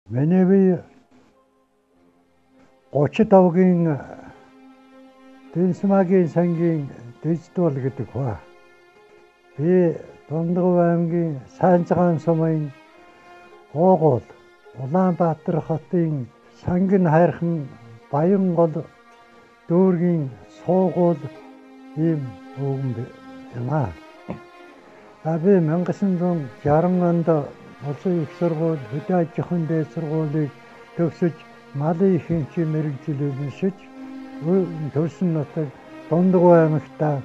Миний би 35-гийн Дэнсмагийн сангийн дэждүүл гэдэг ба. Би Дундгов аймгийн Сайнцгаан сумын Гуугуул Улаанбаатар хотын Сангин хайрхан Баянгол дүүргийн суугуул ийм өвгөн юм аа. Би 1960 онд улсын их сургууль, хөдөө аж ахуйн дээд сургуулийг төгсөж малын ихэнхий мэргэжилээр уншиж төрсөн нутаг Дундгов аймагта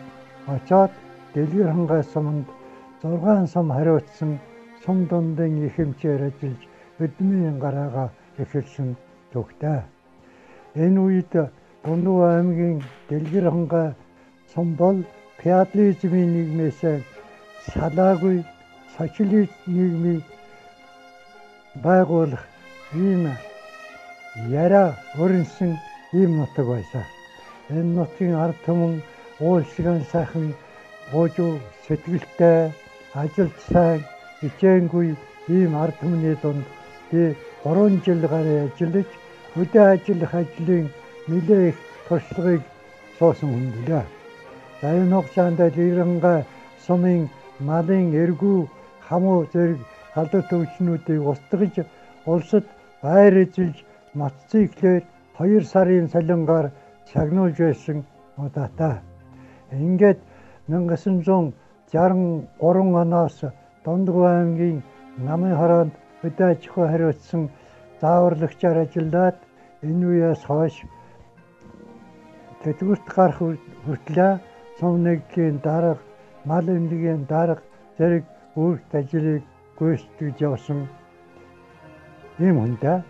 очоод Дэлгэр хангай суманд 6 сум хариуцсан сум дундын ихэмчээр ажиллаж өдмийн гараагаа эхэлсэн түүхтэй. Энэ үед Дундгов аймгийн Дэлгэр хангай сум бол феодализмын нийгмээс салаагүй социалист нийгмийг байгуулах ийм яриа өрнсөн ийм нутаг байсан. Энэ нутгийн ард түмэн уулсган сайхан гоожуу сэтгэлтэй, ажилд сайн, хичээнгүй ийм ард түмний дунд би 3 жил гаруй ажиллаж хөдөө ажиллах ажлын нэлээ их туршлагыг суусан хүн билээ. За энэ хугацаанд Дэлгэрхангай сумын малын эргүү хамуу зэрэг халдвар төвчнүүдийг устгаж улсад байр эзэлж мотоциклээр 2 сарын солингаар шагнуулж байсан удаатай. Ингээд 1963 оноос Дундгов аймгийн Намын хороонд хөдөө аж ахуй хариуцсан зааварлагчаар ажиллаад энэ үеэс хойш тэтгэврт гарах хүртлээр сум нэгдлийн дарга, мал эмнэлгийн дарга зэрэг өөрт ажлыг гүйцэтгэж явсан ийм хүнтэй.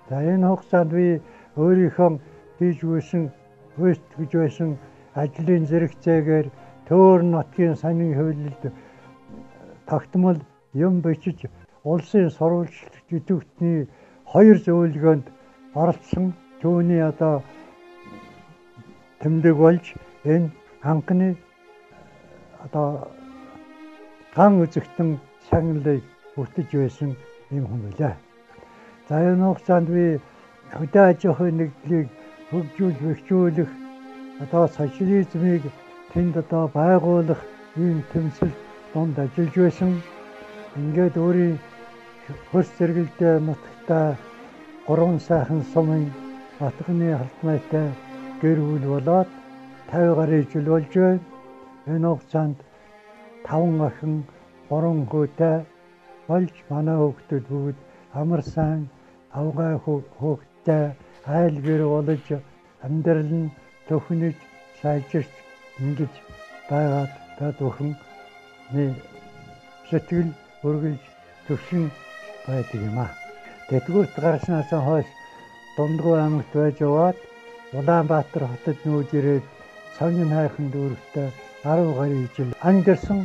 За энэ хугацаанд би өөрийнхөө хийж үйсэн, гүйцэтгэж байсан ажлын зэрэгцээгээр Төөр нутгийн санийн хуулилд тогтмол юм бичиж улсын сурвалжлагч идэвхтний 2 зөвлөгөөнд оролцсон. Түүний одоо тэмдэг болж энэ анхны одоо ган үзэгтэн шагналыг бүртэж байсан юм хүн билээ. За энэ хугацаанд би хөдөө аж ахуйн нэгдлийг хөгжүүлж бэхжүүлэх одоо социализмыг тэнд одоо байгуулах ийм тэмцэл донд ажиллаж байсан. Ингээд өөрийн хөрс зэрэгэлдээ нутагтаа 3 сайхан сумын батганы халтмайтай гэр бүл болоод 50 гаруй жил болж байна. Энэ хугацаанд 5 охин 3 хүйтэй болж манай хүүхдүүд бүгд амар сайн авгай хүүхдтэй айл гэр болж амьдрал нь төхнөж сайжирч ингэж байгаад та бүхний сэтгэл өргөлж төвшин байдаг юм аа. Тэтгэврт гарснаас хойш Дундгов аймагт байж яваад Улаанбаатар хотод нүүж ирээд Сангин хайрхан дүүрэгтээ 10 гаруй жил амьдарсан.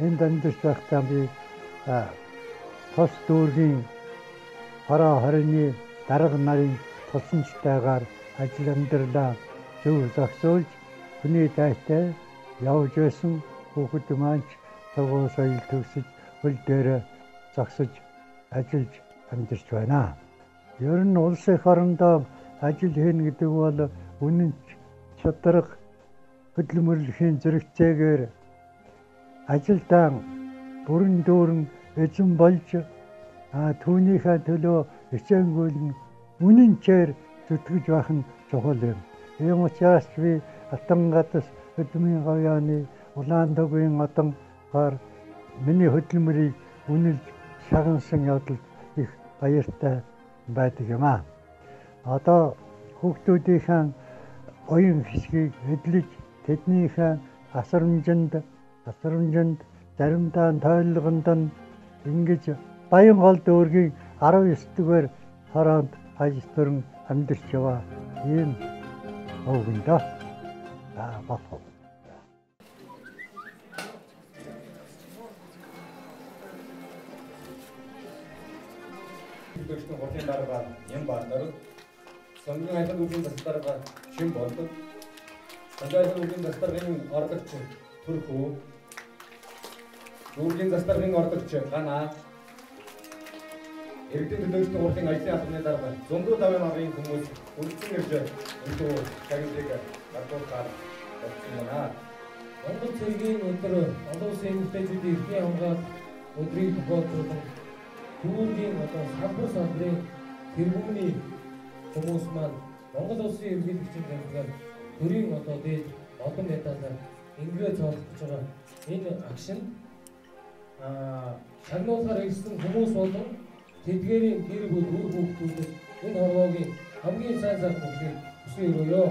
Энд амьдарч байхдаа би тус дүүргийн хороо хорины дарга нарын тусламжтайгаар ажил амьдралаа зөв зохицуулж хүний дайтай явж байсан. Хүүхэд маань сургууль соёл төгсөж хөл дээр зогсож ажиллаж амьдарч байна. Ер нь улс их орондоо ажил хийнэ гэдэг бол үнэн чадраг хөдөлмөрлөхийн зэрэгцээгээр ажилдаа бүрэн дүүрэн эзэн болж түүнийхээ төлөө хичээнгүйлэн үнэнчээр зүтгэж байх нь чухал юм. Ийм учраас би Алтангадас хөдөлмөрийн гавьяаны Улаандагийн одонгоор миний хөдөлмөрийг үнэлж шагнасан явдал их баяртай байдаг юм аа. Одоо хүүхдүүдийнхээ оюун хэсгийг эдлэж тэднийхээ асрамжинд заримдаа тойлгонд нь ингэж Баянгол дүүргийн 19-р хороонд хаж төрөн амьдарч яваа ийм өвгөн дөө. Бафо. Өөрсдөө хотын дарга юм баатар Сангин хайрхан дүүргийн засдарга шим болдог. Сангин хайрхан дүүргийн засдаргын ордогч Түрхүү, дүүргийн засдаргын ордогч Ганаа, иргэдийн төлөөлөлтийн хурлын ажлын албаны дарга 104 намын хүмүүс үлдсэн ирж өнөө цагийг батлуулахаар болсон байна. Монгол цэргийн өдөр олон улсын эмэгтэйчүүдийн эрхийн хамгаалалт өдрийг тохиолдуулан түүнгийн салбар салбарын тэргүүний хүмүүс маань Монгол улсын ерөнхийлөгчийн захиргаар төрийн дээд олон медалаар ингээд цоолгож байгаа. Энэ агшин шагнуулахаар ирсэн хүмүүс болон тэдгээрийн гэр бүл үр хүүхдүүдэд энэ хорвоогийн хамгийн сайн сайхан бүхнийг хүсье өрөөё.